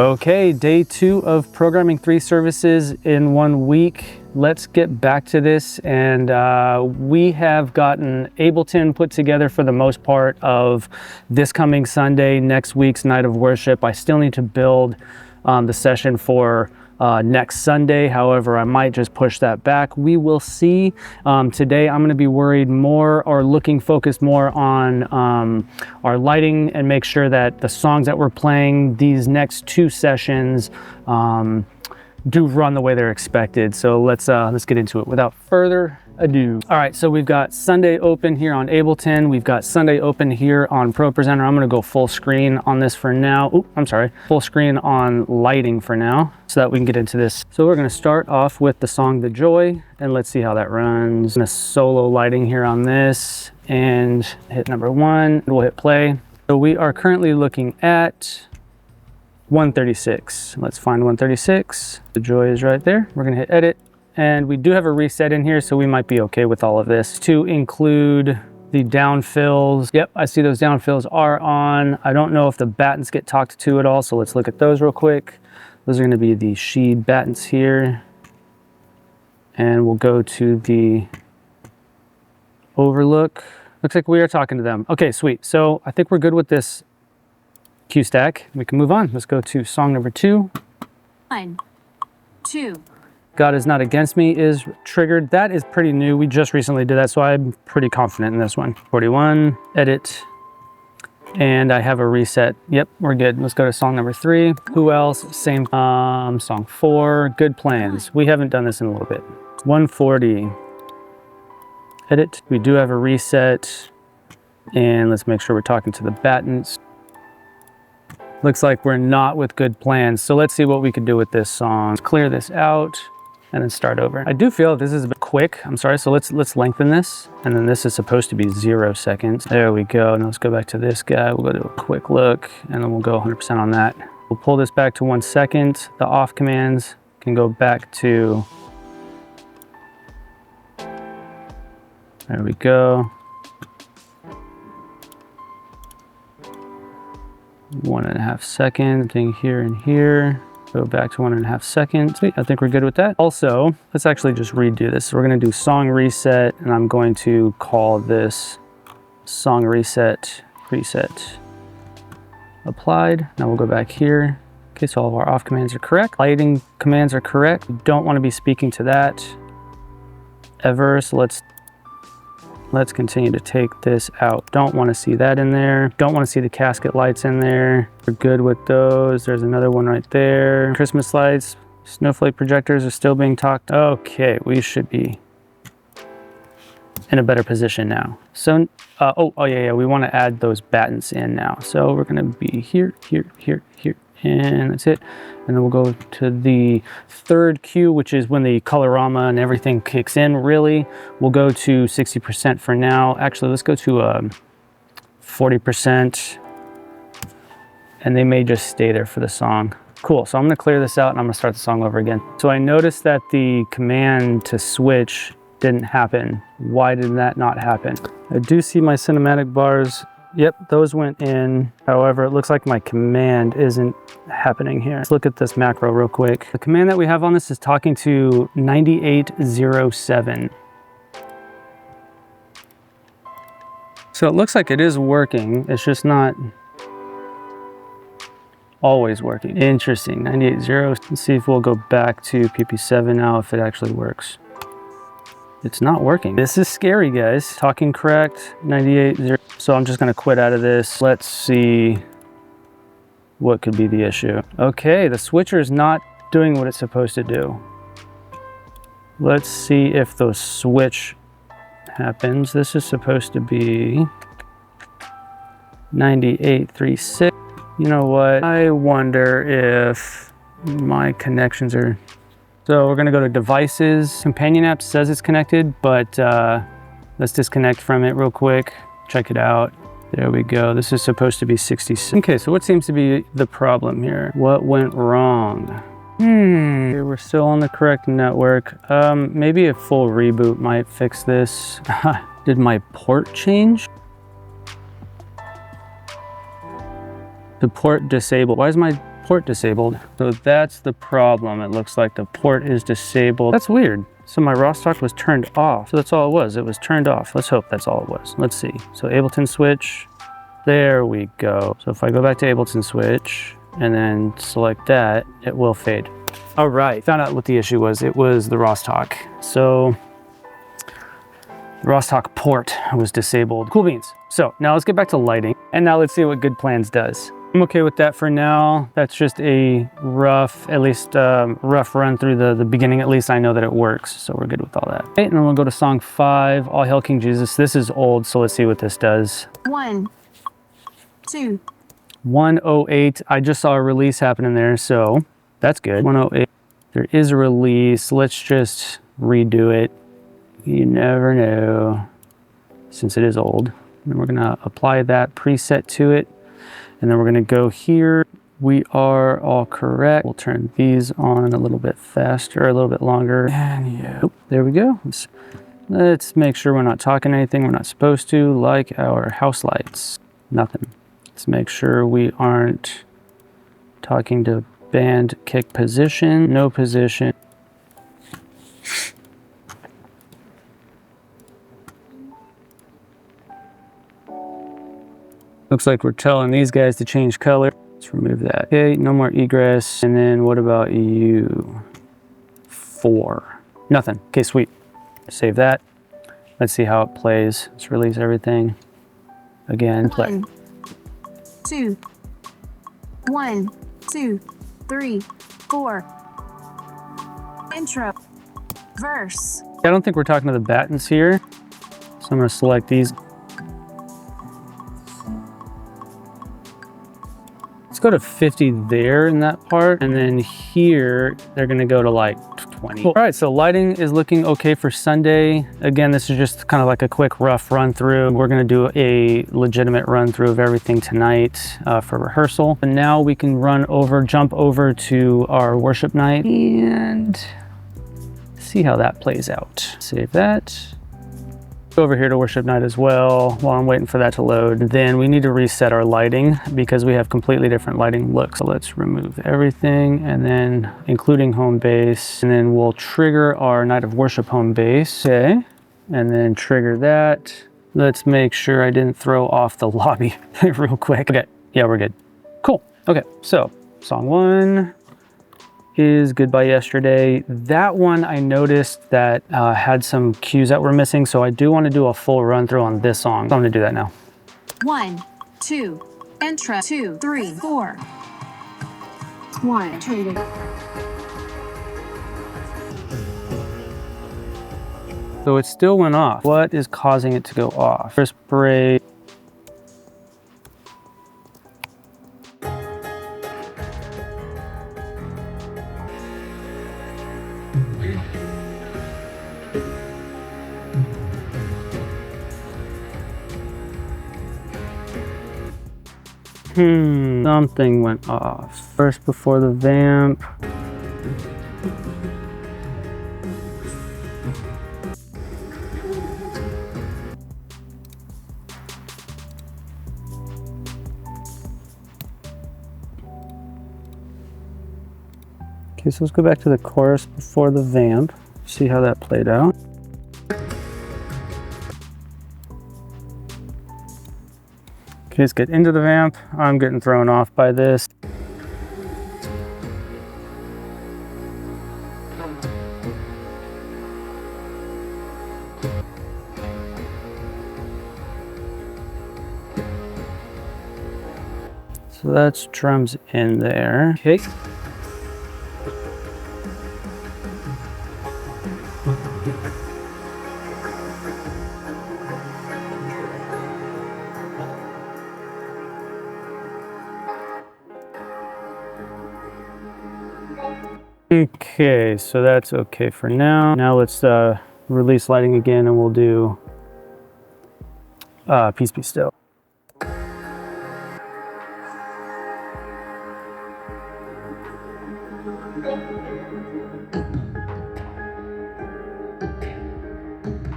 Okay, day 2 of programming 3 services in 1 week. Let's get back to this, and we have gotten Ableton put together for the most part of this coming Sunday, next week's night of worship. I still need to build the session for next Sunday. However, I might just push that back. We will see. Today, I'm going to be worried more or focused more on our lighting and make sure that the songs that we're playing these next 2 sessions do run the way they're expected. So let's get into it without further ado. All right, so we've got Sunday open here on Ableton. We've got Sunday open here on ProPresenter. I'm gonna go full screen on this for now. Oh, I'm sorry, full screen on lighting for now so that we can get into this. So we're gonna start off with the song The Joy, and let's see how that runs. A solo lighting here on this, and hit number 1, we'll hit play. So we are currently looking at 136. Let's find 136. The Joy is right there. We're gonna hit edit. And we do have a reset in here, so we might be okay with all of this. To include the downfills. Yep, I see those downfills are on. I don't know if the battens get talked to at all, so let's look at those real quick. Those are gonna be the sheed battens here. And we'll go to the overlook. Looks like we are talking to them. Okay, sweet. So I think we're good with this cue stack. We can move on. Let's go to song number 2. 1, 2. God Is Not Against Me is triggered. That is pretty new. We just recently did that, so I'm pretty confident in this one. 41, edit, and I have a reset. Yep, we're good. Let's go to song number 3. Who else? Same. Song 4, Good Plans. We haven't done this in a little bit. 140, edit. We do have a reset, and let's make sure we're talking to the battens. Looks like we're not with Good Plans, so let's see what we can do with this song. Let's clear this out and then start over. I do feel this is a bit quick. I'm sorry, so let's lengthen this, and then this is supposed to be 0 seconds. There we go. Now let's go back to this guy. We'll go to a quick look, and then we'll go 100% on that. We'll pull this back to 1 second. The off commands can go back to, there we go. 1.5 seconds, thing here and here. Go back to 1.5 seconds. Sweet, I think we're good with that. Also, let's actually just redo this. So we're gonna do song reset, and I'm going to call this song reset preset applied. Now we'll go back here. Okay, so all of our off commands are correct. Lighting commands are correct. We don't want to be speaking to that ever, so let's continue to take this out. Don't want to see that in there. Don't want to see the casket lights in there. We're good with those. There's another one right there. Christmas lights, snowflake projectors are still being talked. Okay, we should be in a better position now. So, yeah, we want to add those battens in now. So we're going to be here, here, here, here, and that's it. And then we'll go to the 3rd cue, which is when the colorama and everything kicks in, really. We'll go to 60% for now. Actually, let's go to 40%, and they may just stay there for the song. Cool, so I'm gonna clear this out, and I'm gonna start the song over again. So I noticed that the command to switch didn't happen. Why did that not happen? I do see my cinematic bars. Yep, those went in. However, it looks like my command isn't happening here. Let's look at this macro real quick. The command that we have on this is talking to 9807. So it looks like it is working. It's just not always working. Interesting, 98.0. Let's see if we'll go back to PP7 now, if it actually works. It's not working. This is scary, guys. Talking correct, 98.0. So I'm just gonna quit out of this. Let's see what could be the issue. Okay, the switcher is not doing what it's supposed to do. Let's see if the switch happens. This is supposed to be 98.36. You know what? I wonder if my connections are... So we're gonna go to devices. Companion app says it's connected, but let's disconnect from it real quick. Check it out. There we go. This is supposed to be 66. Okay, so what seems to be the problem here? What went wrong? Okay, we're still on the correct network. Maybe a full reboot might fix this. Did my port change? The port disabled. Why is my port disabled. So that's the problem. It looks like the port is disabled. That's weird. So my raw stock was turned off. So that's all it was. It was turned off. Let's hope that's all it was. Let's see. So Ableton switch. There we go. So if I go back to Ableton switch and then select that, it will fade. All right, found out what the issue was. It was the raw stock. So the raw stock port was disabled. Cool beans. So now let's get back to lighting, and now let's see what Good Plans does. I'm okay with that for now. That's just a rough, at least rough run through the beginning. At least I know that it works, so we're good with all that. Okay, and then we'll go to song 5, All Hail King Jesus. This is old, so let's see what this does. 1, 2. 108. I just saw a release happening there, so that's good. 108. There is a release. Let's just redo it. You never know, since it is old. And we're gonna apply that preset to it. And then we're gonna go here. We are all correct. We'll turn these on a little bit faster, a little bit longer. And yeah, there we go. Let's make sure we're not talking anything we're not supposed to, like our house lights. Nothing. Let's make sure we aren't talking to band kick position, no position. Looks like we're telling these guys to change color. Let's remove that. Okay, no more egress. And then what about you? 4. Nothing. Okay, sweet. Save that. Let's see how it plays. Let's release everything. Again, play. 1, 2. 1, 2, 3, 4. Intro. Verse. I don't think we're talking to the battens here. So I'm gonna select these. Let's go to 50 there in that part. And then here, they're gonna go to like 20. Cool. All right, so lighting is looking okay for Sunday. Again, this is just kind of like a quick rough run through. We're gonna do a legitimate run through of everything tonight for rehearsal. And now we can jump over to our worship night and see how that plays out. Save that. Go over here to worship night as well while I'm waiting for that to load. Then we need to reset our lighting because we have completely different lighting looks. So let's remove everything and then including home base, and then we'll trigger our night of worship home base. Okay, and then trigger that. Let's make sure I didn't throw off the lobby real quick. Okay, yeah, we're good. Cool. Okay, so song 1 is Goodbye Yesterday. That one I noticed that had some cues that were missing, so I do want to do a full run through on this song. So I'm gonna do that now. 1, 2. Intro. 2, 3, 4. 1, 2. So it still went off. What is causing it to go off? First break. Something went off. First before the vamp. Okay, so let's go back to the chorus before the vamp. See how that played out. Okay, let's get into the vamp. I'm getting thrown off by this. So that's drums in there. Okay. Okay, so that's okay for now. Now let's release lighting again and we'll do Peace Be Still.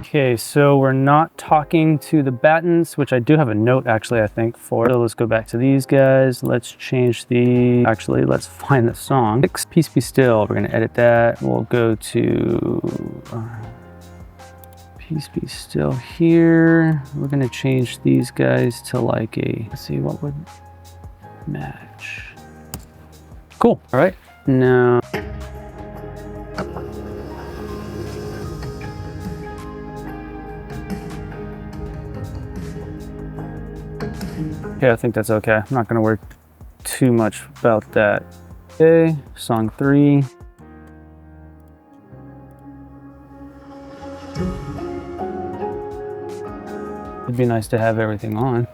Okay, so we're not talking to the battens, which I do have a note actually, I think, for. So let's go back to these guys. Let's change actually, let's find the song. Peace Be Still, we're gonna edit that. We'll go to Peace Be Still here. We're gonna change these guys to like let's see what would match. Cool, all right, now. Okay, I think that's okay. I'm not gonna worry too much about that. Okay, song 3. It'd be nice to have everything on.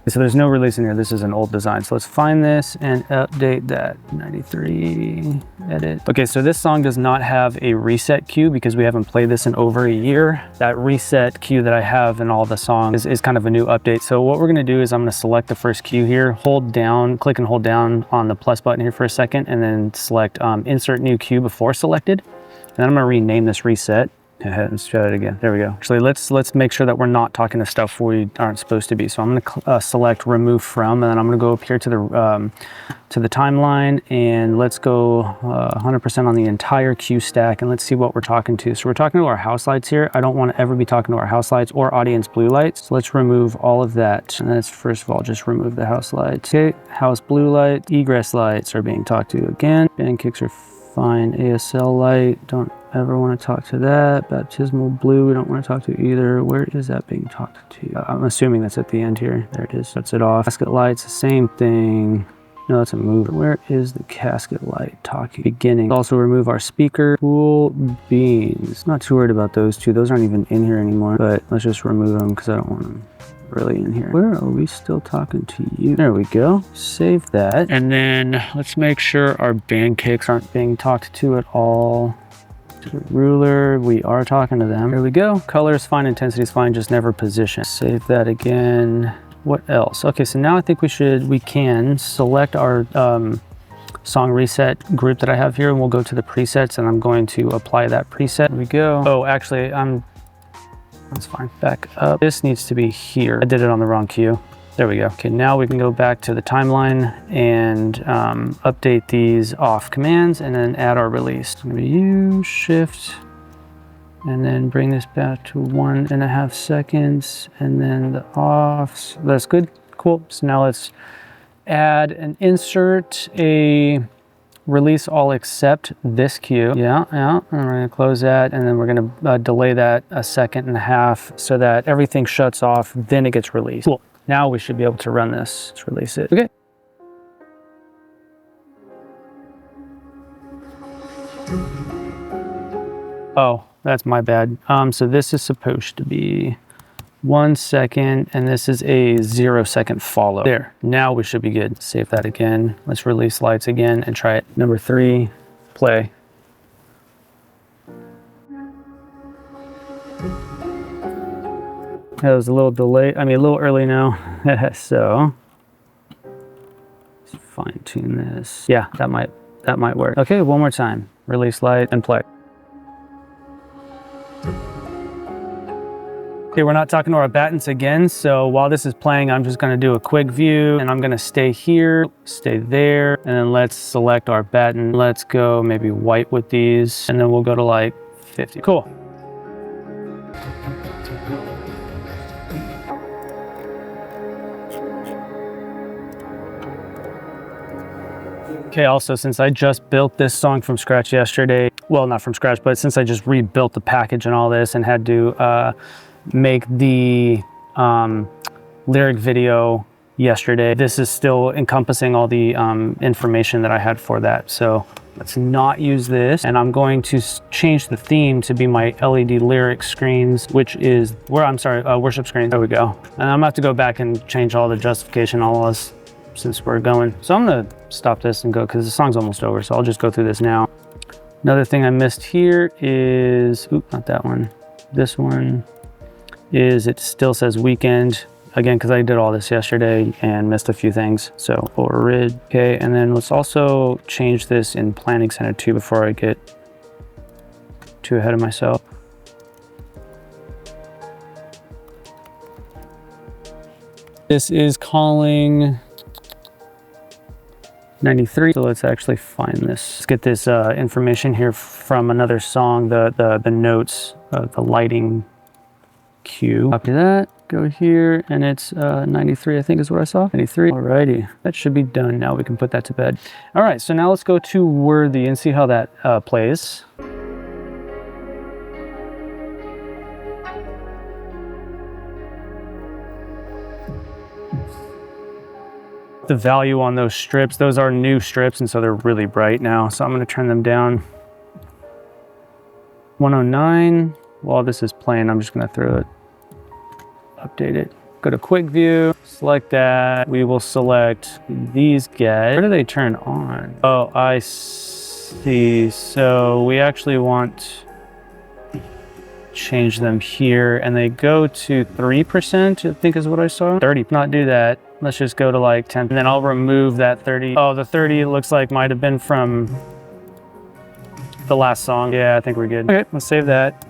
So there's no release in here. This is an old design. So let's find this and update that. 93, edit. Okay, so this song does not have a reset cue because we haven't played this in over a year. That reset cue that I have in all the songs is kind of a new update. So what we're gonna do is I'm gonna select the first cue here, hold down, click and hold down on the plus button here for a second, and then select insert new cue before selected. And then I'm gonna rename this reset. Let's try it again. There we go. Actually, let's make sure that we're not talking to stuff we aren't supposed to be. So I'm going to select remove from, and then I'm going to go up here to the timeline, and let's go 100% on the entire cue stack, and let's see what we're talking to. So we're talking to our house lights here. I don't want to ever be talking to our house lights or audience blue lights. So let's remove all of that. And let's first of all just remove the house lights. Okay, house blue light, egress lights are being talked to again. Band kicks are fine. ASL light, don't ever want to talk to that. Baptismal blue, we don't want to talk to either. Where is that being talked to? I'm assuming that's at the end here. There it is, shuts it off. Casket lights, the same thing. No, that's a mover. Where is the casket light talking? Beginning. Also remove our speaker. Cool beans. Not too worried about those two. Those aren't even in here anymore, but let's just remove them because I don't want them really in here. Where are we still talking to you? There we go. Save that. And then let's make sure our band kicks aren't being talked to at all. To the ruler, we are talking to them. There we go. Color is fine, intensity is fine, just never position. Save that again. What else? Okay, so now I think we can select our song reset group that I have here, and we'll go to the presets, and I'm going to apply that preset. Here we go. Oh, actually, that's fine. Back up. This needs to be here. I did it on the wrong cue. There we go. Okay, now we can go back to the timeline and update these off commands and then add our release. I'm gonna use shift and then bring this back to 1.5 seconds and then the offs. That's good, cool. So now let's add and insert a release all except this cue. Yeah, I'm gonna close that and then we're gonna delay that 1.5 seconds so that everything shuts off, then it gets released. Cool. Now we should be able to run this. Let's release it. Okay. Oh, that's my bad. So this is supposed to be 1 second, and this is a 0 second follow. There, now we should be good. Save that again. Let's release lights again and try it. Number 3, play. That was a little delay, a little early now. So let's fine tune this. Yeah, that might work. Okay, one more time. Release light and play. Okay, we're not talking to our battens again. So while this is playing, I'm just gonna do a quick view and I'm gonna stay here, stay there, and then let's select our batten. Let's go maybe white with these, and then we'll go to like 50. Cool. Okay, also, since I just built this song from scratch yesterday, well, not from scratch, but since I just rebuilt the package and all this and had to make the lyric video yesterday, this is still encompassing all the information that I had for that. So let's not use this. And I'm going to change the theme to be my LED lyric screens, which is, worship screens. There we go. And I'm gonna have to go back and change all the justification, all this, since we're going. So I'm gonna stop this and go because the song's almost over. So I'll just go through this now. Another thing I missed here is, not that one. This one is, it still says weekend. Again, because I did all this yesterday and missed a few things. So overrid, okay. And then let's also change this in Planning Center too before I get too ahead of myself. This is calling 93, so let's actually find this. Let's get this information here from another song, the notes, the lighting cue. Copy that, go here, and it's 93, I think is what I saw. 93, alrighty. That should be done. Now we can put that to bed. All right, so now let's go to Worthy and see how that plays. The value on those strips, those are new strips, and so they're really bright now. So I'm gonna turn them down. 109, while this is playing, I'm just gonna throw it, update it. Go to quick view, select that. We will select these guys. Where do they turn on? Oh, I see. So we actually want change them here, and they go to 3%, I think is what I saw. 30, not do that. Let's just go to like 10, and then I'll remove that 30. Oh, the 30 looks like might have been from the last song. Yeah, I think we're good. Okay, let's save that.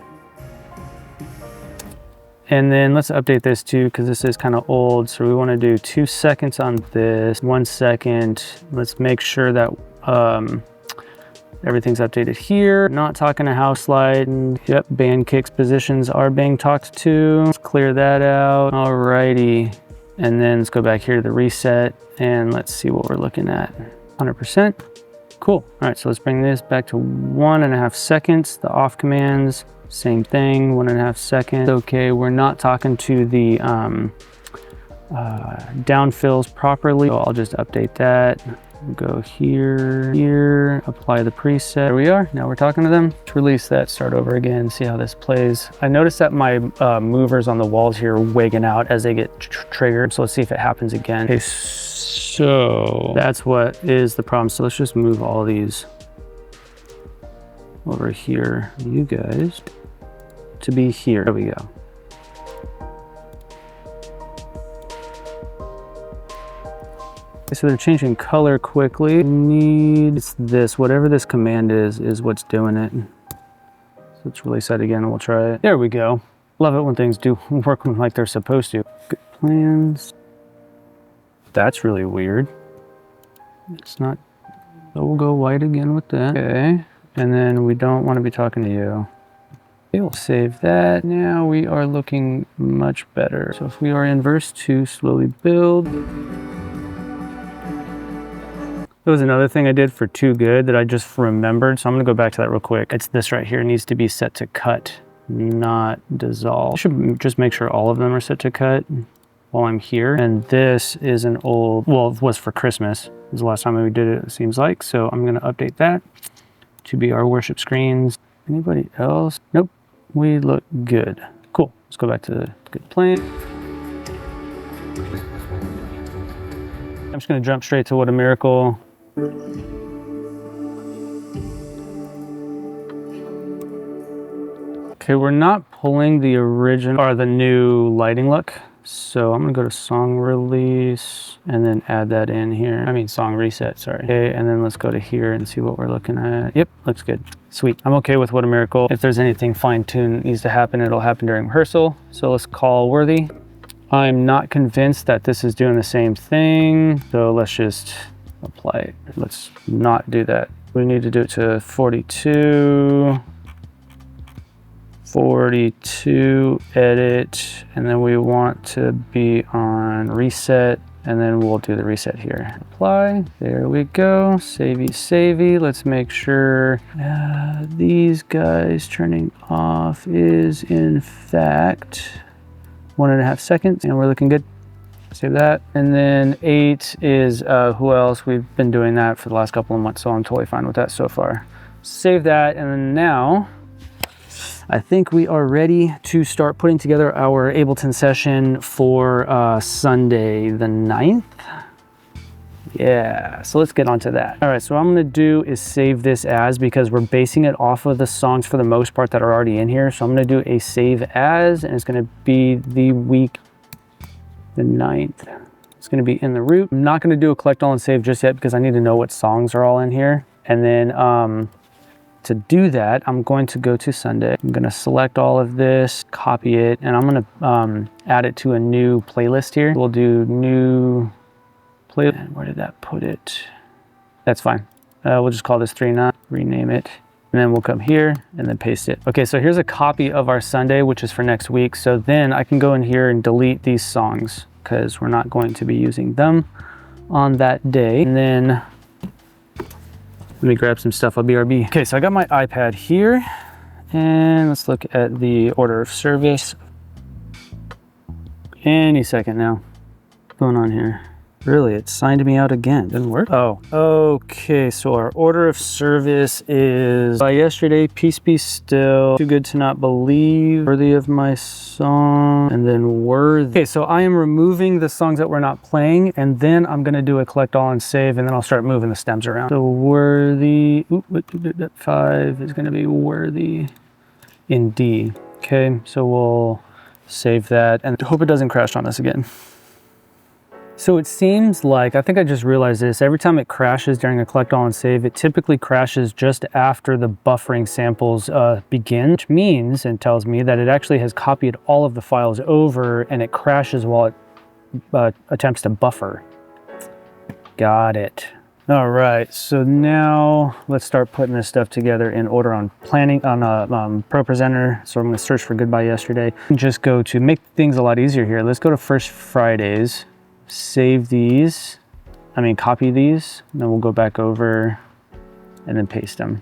And then let's update this too, because this is kind of old. So we want to do 2 seconds on this, 1 second. Let's make sure that everything's updated here. Not talking to house light. And yep, band kicks positions are being talked to. Let's clear that out. Alrighty. And then let's go back here to the reset and let's see what we're looking at. 100%. Cool. All right, so let's bring this back to 1.5 seconds. The off commands, same thing, 1.5 seconds. Okay, we're not talking to the downfills properly. So I'll just update that. Go here, apply the preset. There we are, now we're talking to them. Let's release that, start over again, see how this plays. I noticed that my movers on the walls here are wigging out as they get triggered. So let's see if it happens again. Okay, so that's what is the problem. So let's just move all these over here. You guys to be here. There we go. So they're changing color quickly. Needs this, whatever this command is what's doing it. So let's release that again and we'll try it. There we go. Love it when things do work like they're supposed to. Good plans. That's really weird. It's not, so we'll go white again with that. Okay, and then we don't want to be talking to you. Okay, we'll save that. Now we are looking much better. So if we are in verse 2, slowly build. There was another thing I did for Too Good that I just remembered, so I'm gonna go back to that real quick. It's this right here. It needs to be set to cut, not dissolve. I should just make sure all of them are set to cut while I'm here. And this is an old, well, it was for Christmas. It was the last time we did it, it seems like. So I'm gonna update that to be our worship screens. Anybody else? Nope, we look good. Cool, let's go back to the good plan. I'm just gonna jump straight to What a Miracle. Okay, we're not pulling the original or the new lighting look. So I'm gonna go to song release and then add that in here. I mean song reset, sorry. Okay, and then let's go to here and see what we're looking at. Yep, looks good. Sweet, I'm okay with What a Miracle. If there's anything fine-tuned that needs to happen, it'll happen during rehearsal. So let's call Worthy. I'm not convinced that this is doing the same thing. So let's just apply it. Let's not do that. We need to do it to 42, edit, and then we want to be on reset, and then we'll do the reset here. Apply, there we go, savey. Let's make sure these guys turning off is in fact 1.5 seconds, and we're looking good. Save that. And then 8 is who else? We've been doing that for the last couple of months, so I'm totally fine with that so far. Save that, and then now I think we are ready to start putting together our Ableton session for Sunday the 9th. Yeah, so let's get onto that. All right, so what I'm gonna do is save this as, because we're basing it off of the songs for the most part that are already in here. So I'm gonna do a save as, and it's gonna be the week the 9th. It's gonna be in the root. I'm not gonna do a collect all and save just yet because I need to know what songs are all in here. And then to do that, I'm going to go to Sunday. I'm going to select all of this, copy it, and I'm going to add it to a new playlist here. We'll do new playlist. Where did that put it? That's fine. We'll just call this 3.9, rename it, and then we'll come here and then paste it. Okay, so here's a copy of our Sunday, which is for next week. So then I can go in here and delete these songs because we're not going to be using them on that day. And then let me grab some stuff. I'll BRB. Okay, so I got my iPad here, and let's look at the order of service. Any second now. What's going on here? Really, it signed me out again. Didn't work? Oh, okay. So our order of service is by yesterday, Peace Be Still, Too Good to Not Believe, Worthy of My Song, and then Worthy. Okay, so I am removing the songs that we're not playing, and then I'm gonna do a collect all and save, and then I'll start moving the stems around. So Worthy, 5 is gonna be Worthy in D. Okay, so we'll save that, and hope it doesn't crash on us again. So it seems like, I think I just realized this, every time it crashes during a collect all and save, it typically crashes just after the buffering samples begin, which means and tells me that it actually has copied all of the files over and it crashes while it attempts to buffer. Got it. All right, so now let's start putting this stuff together in order on planning on ProPresenter. So I'm gonna search for Goodbye Yesterday. Just go to make things a lot easier here. Let's go to First Fridays. Save these, copy these, and then we'll go back over and then paste them.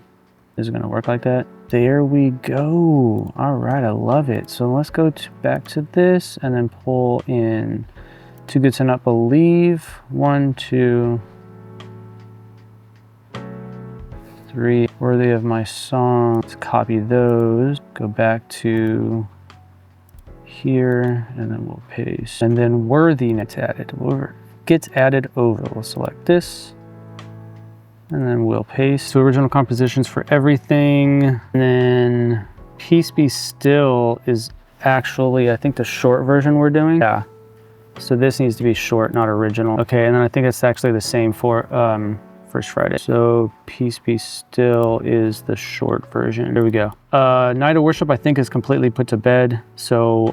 Is it gonna work like that? There we go. All right, I love it. So let's go back to this and then pull in Too Good to Not Believe. 1, 2, 3, Worthy of My Song. Let's copy those, go back to here, and then we'll paste. And then Worthy gets added over. We'll select this, and then we'll paste. So original compositions for everything. And then Peace Be Still is actually, I think, the short version we're doing. Yeah. So this needs to be short, not original. Okay, and then I think it's actually the same for First Friday. So Peace Be Still is the short version. There we go. Night of Worship, I think, is completely put to bed. So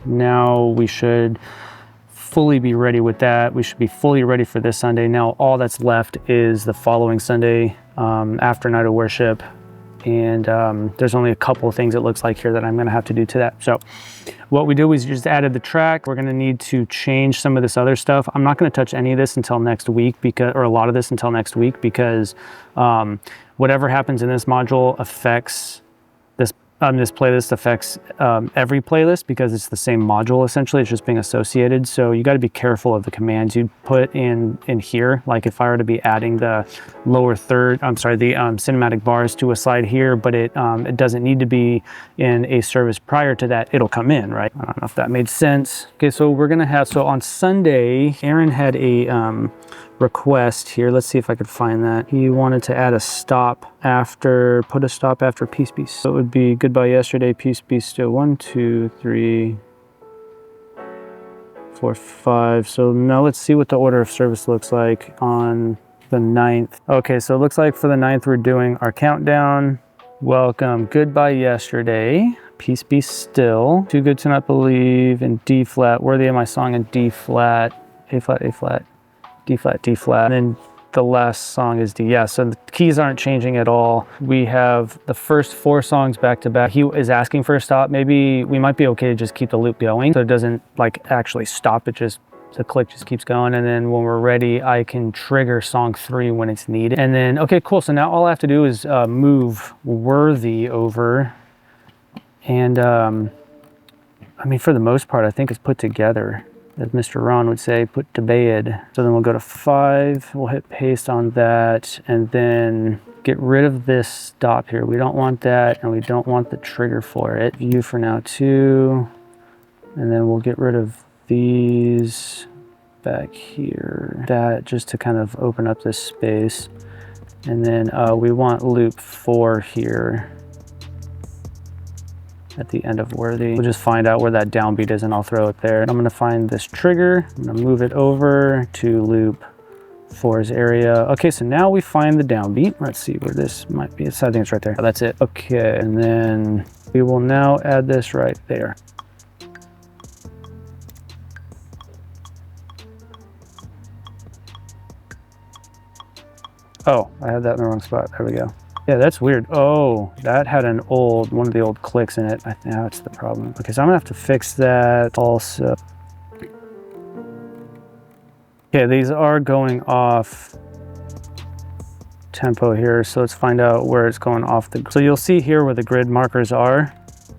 now we should fully be ready with that. We should be fully ready for this Sunday. Now all that's left is the following Sunday after Night of Worship. And there's only a couple of things it looks like here that I'm gonna have to do to that. So what we do is just added the track. We're gonna need to change some of this other stuff. I'm not gonna touch any of this until next week, or a lot of this until next week, because whatever happens in this module affects this playlist affects every playlist, because it's the same module essentially. It's just being associated. So you got to be careful of the commands you put in here. Like if I were to be adding the lower third, the cinematic bars to a slide here, but it doesn't need to be in a service prior to that, it'll come in, right? I don't know if that made sense. Okay, so we're gonna have, so on Sunday, Aaron had a request here. Let's see if I could find that. He wanted to add a stop after, put a stop after Peace Be Still. So it would be Goodbye Yesterday, Peace Be Still. 1, 2, 3, 4, 5. So now let's see what the order of service looks like on the 9th. Okay, so it looks like for the 9th, we're doing our countdown. Welcome, Goodbye Yesterday, Peace Be Still, Too Good to Not Believe in D flat, Worthy of My Song in D flat, A flat, A flat, D flat, D flat, and then the last song is D. Yeah, so the keys aren't changing at all. We have the first 4 songs back to back. He is asking for a stop. Maybe we might be okay to just keep the loop going so it doesn't like actually stop. It just, the click just keeps going. And then when we're ready, I can trigger song 3 when it's needed. And then, okay, cool. So now all I have to do is move Worthy over. And for the most part, I think it's put together. As Mr. Ron would say, put to bed. So then we'll go to 5, we'll hit paste on that, and then get rid of this stop here. We don't want that, and we don't want the trigger for it. View for now 2, and then we'll get rid of these back here. That just to kind of open up this space. And then we want loop 4 here at the end of Worthy. We'll just find out where that downbeat is and I'll throw it there. And I'm gonna find this trigger, I'm gonna move it over to loop 4's area. Okay, so now we find the downbeat. Let's see where this might be. I think it's right there. Oh, that's it. Okay, and then we will now add this right there. Oh, I had that in the wrong spot. There we go. Yeah, that's weird. Oh, that had one of the old clicks in it. I think that's the problem. Okay, so I'm gonna have to fix that also. Okay, these are going off tempo here, so let's find out where it's going off the. So you'll see here where the grid markers are,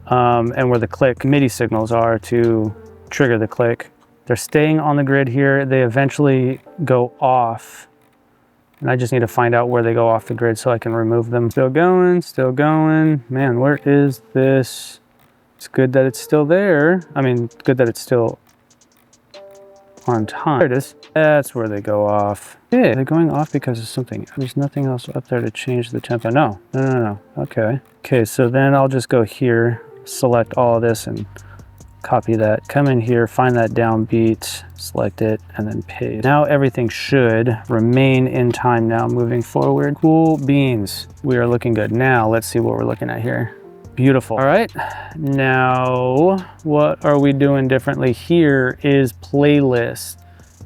and where the click MIDI signals are to trigger the click. They're staying on the grid here. They eventually go off. And I just need to find out where they go off the grid so I can remove them. Still going, still going. Man, where is this? It's good that it's still there. I mean, good that it's still on time. There it is. That's where they go off. Yeah, they're going off because of something. There's nothing else up there to change the tempo. No. Okay. Okay, so then I'll just go here, select all of this and copy that, come in here, find that downbeat, select it, and then paste. Now everything should remain in time now moving forward. Cool beans. We are looking good. Now let's see what we're looking at here. Beautiful. All right, now what are we doing differently? Here is playlist.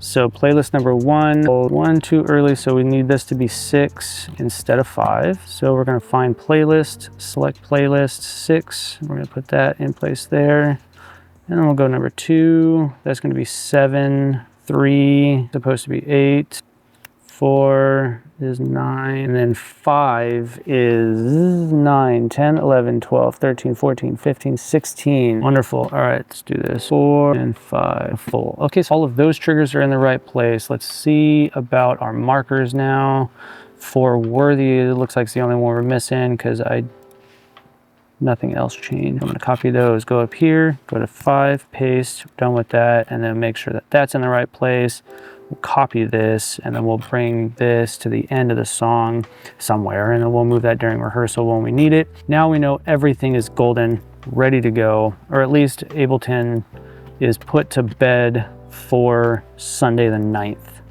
So playlist number 1 too early, so we need this to be 6 instead of 5. So we're gonna find playlist, select playlist 6. We're gonna put that in place there. And then we'll go number 2, that's gonna be 7, 3, supposed to be 8, 4 is 9, and then 5 is 9, 10, 11, 12, 13, 14, 15, 16. Wonderful, all right, let's do this. 4 and 5, full. Okay, so all of those triggers are in the right place. Let's see about our markers now. For worthy, it looks like it's the only one we're missing because nothing else changed. I'm gonna copy those, go up here, go to 5, paste, done with that, and then make sure that that's in the right place. We'll copy this, and then we'll bring this to the end of the song somewhere, and then we'll move that during rehearsal when we need it. Now we know everything is golden, ready to go, or at least Ableton is put to bed for Sunday the 9th.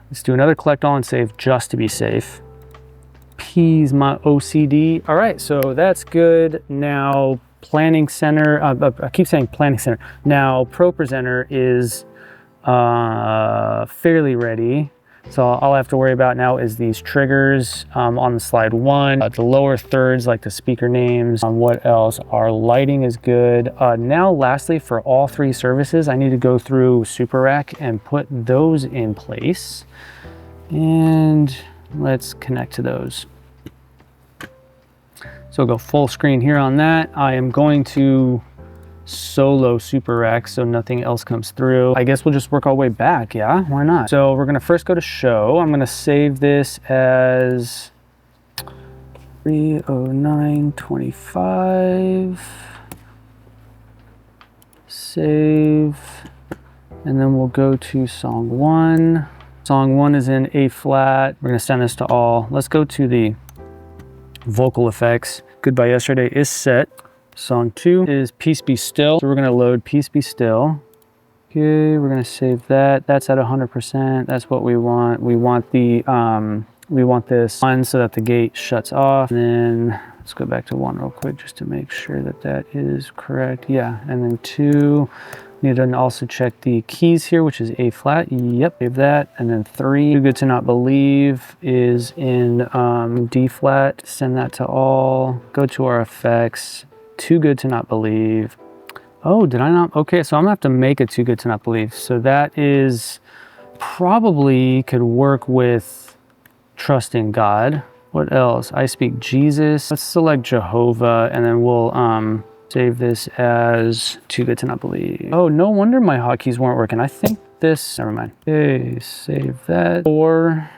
Let's do another collect all and save just to be safe. Appease my OCD. All right, so that's good. Now Planning Center, I keep saying Planning Center. Now ProPresenter is fairly ready. So all I have to worry about now is these triggers on the slide 1, the lower thirds like the speaker names. What else? Our lighting is good. Now lastly, for all 3 services, I need to go through Super Rack and put those in place. And let's connect to those. So go full screen here on that. I am going to solo Super Rack so nothing else comes through. I guess we'll just work our way back, yeah? Why not? So we're gonna first go to show. I'm gonna save this as 30925. Save. And then we'll go to song 1. Song 1 is in A flat. We're gonna send this to all. Let's go to the vocal effects. Goodbye Yesterday is set. Song 2 is Peace Be Still. So we're gonna load Peace Be Still. Okay, we're gonna save that. That's at 100%. That's what we want. We want the we want this on so that the gate shuts off. And then let's go back to 1 real quick just to make sure that that is correct. Yeah, and then 2. Need to also check the keys here, which is A flat. Yep, save that. And then 3, Too Good to Not Believe is in D flat. Send that to all. Go to our effects. Too Good to Not Believe. Oh, did I not? Okay, so I'm gonna have to make a Too Good to Not Believe. So that is probably could work with Trust in God. What else? I Speak Jesus. Let's select Jehovah, and then we'll save this as Too Good to Not Believe. Oh, no wonder my hotkeys weren't working. I think this, never mind. Okay, save that. 4,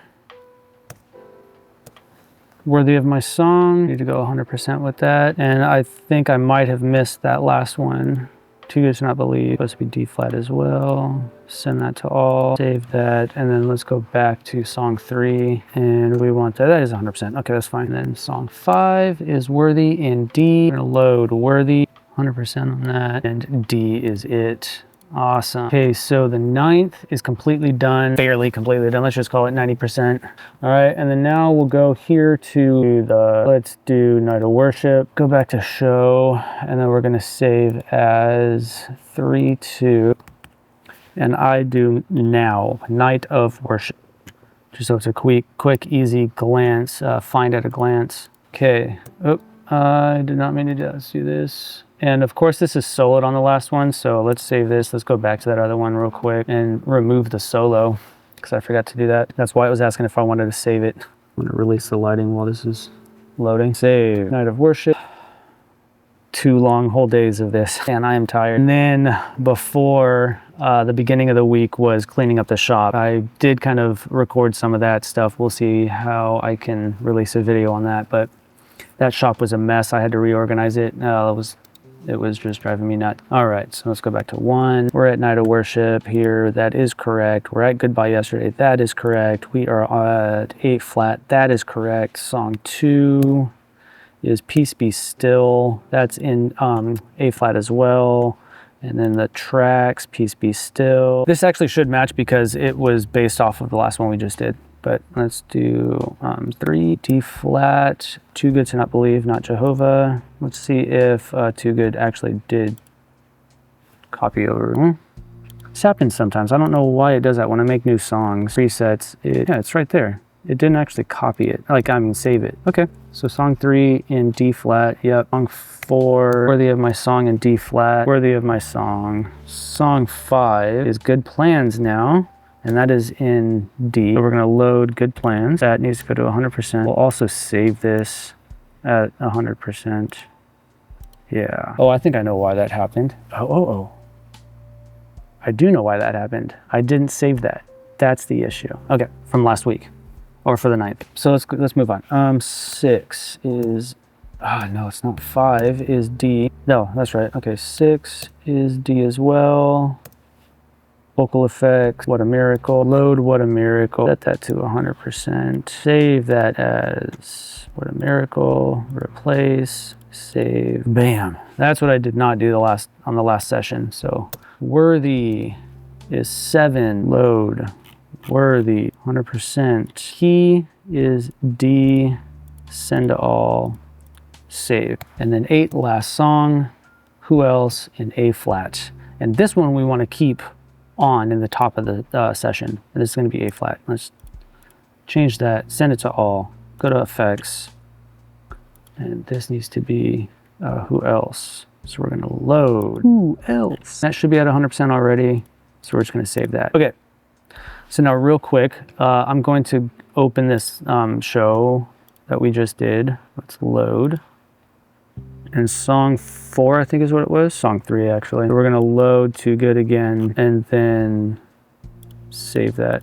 Worthy of My Song. Need to go 100% with that. And I think I might have missed that last one. Too Good to Not Believe. Supposed to be D flat as well. Send that to all. Save that. And then let's go back to song 3. And we want that. That is 100%. Okay, that's fine. And then song 5 is Worthy in D. We're gonna load Worthy. 100% on that. And D is it. Awesome. Okay, so the 9th is completely done, fairly completely done. Let's just call it 90%. All right, and then now we'll go here to the, let's do night of worship, go back to show, and then we're gonna save as 3-2. And I do now, night of worship. Just so it's a quick, easy glance, find at a glance. Okay, oh, I did not mean to do that. Let's do this. And of course this is soloed on the last one, so let's save this. Let's go back to that other one real quick and remove the solo because I forgot to do that. That's why it was asking if I wanted to save it. I'm gonna release the lighting while this is loading. Save, night of worship. 2 long whole days of this and I am tired. And then before the beginning of the week was cleaning up the shop. I did kind of record some of that stuff. We'll see how I can release a video on that, but that shop was a mess. I had to reorganize it. It was just driving me nuts. All right, so let's go back to 1. We're at night of worship here. That is correct. We're at goodbye yesterday. That is correct. We are at 8 flat. That is correct. Song 2 is Peace Be Still. That's in A flat as well. And then the tracks, Peace Be Still. This actually should match because it was based off of the last one we just did. But let's do 3, D flat, Too Good to Not Believe, Not Jehovah. Let's see if Too Good actually did copy over. This happens sometimes. I don't know why it does that when I make new songs. Presets, yeah, it's right there. It didn't actually copy it, save it. Okay, so song 3 in D flat, yep. Song 4, worthy of my song in D flat, worthy of my song. Song 5 is Good Plans now. And that is in D. So we're gonna load Good Plans. That needs to go to 100%. We'll also save this at 100%. Yeah. Oh, I think I know why that happened. Oh. I do know why that happened. I didn't save that. That's the issue. Okay, from last week, or for the 9th. So let's move on. 6 is, no, it's not. 5 is D. No, that's right. Okay, 6 is D as well. Vocal effects, What a Miracle. Load What a Miracle. Set that to 100%. Save that as What a Miracle. Replace. Save. Bam. That's what I did not do on the last session. So worthy is 7. Load. Worthy 100%. Key is D. Send to all. Save. And then 8, last song. Who else in A flat? And this one we want to keep on in the top of the session. And it's going to be A flat. Let's change that, send it to all, go to effects, and this needs to be who else. So we're going to load who else. That should be at 100% already, so we're just going to save that. Okay, so now real quick, I'm going to open this show that we just did. Let's load. And song 4, I think is what it was. Song 3, actually. So we're gonna load Too Good again and then save that.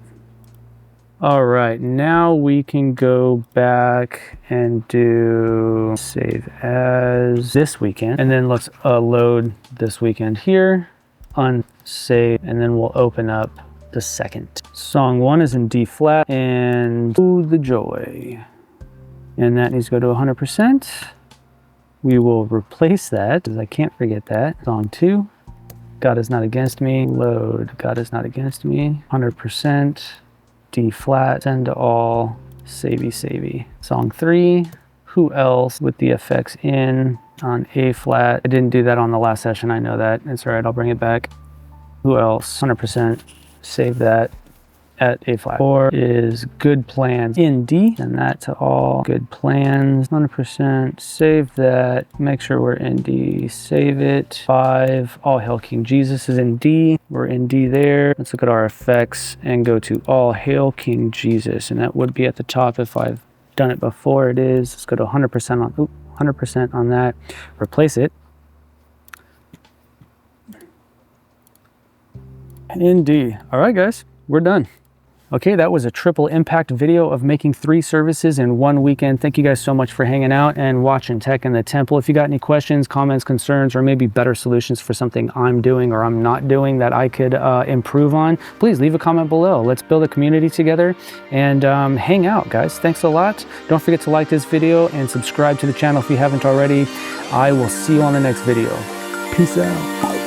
All right, now we can go back and do save as this weekend. And then let's load this weekend here, unsave, and then we'll open up the 2nd. Song 1 is in D flat and Oh, the Joy. And that needs to go to 100%. We will replace that, because I can't forget that. Song 2, God is Not Against Me. Load, God is Not Against Me. 100%, D flat, send to all, savey. Song 3, Who Else, with the effects in on A flat. I didn't do that on the last session, I know that. It's all right, I'll bring it back. Who Else, 100%, save that at A flat. 4 is Good Plans in D, and that to all. Good Plans, 100%, save that, make sure we're in D, save it. 5, All Hail King Jesus is in D, we're in D there. Let's look at our effects and go to All Hail King Jesus, and that would be at the top if I've done it before. It is. Let's go to 100% on, 100% on that, replace it. In D. All right, guys, we're done. Okay, that was a triple impact video of making 3 services in 1 weekend. Thank you guys so much for hanging out and watching Tech in the Temple. If you got any questions, comments, concerns, or maybe better solutions for something I'm doing or I'm not doing that I could improve on, please leave a comment below. Let's build a community together and hang out, guys. Thanks a lot. Don't forget to like this video and subscribe to the channel if you haven't already. I will see you on the next video. Peace out.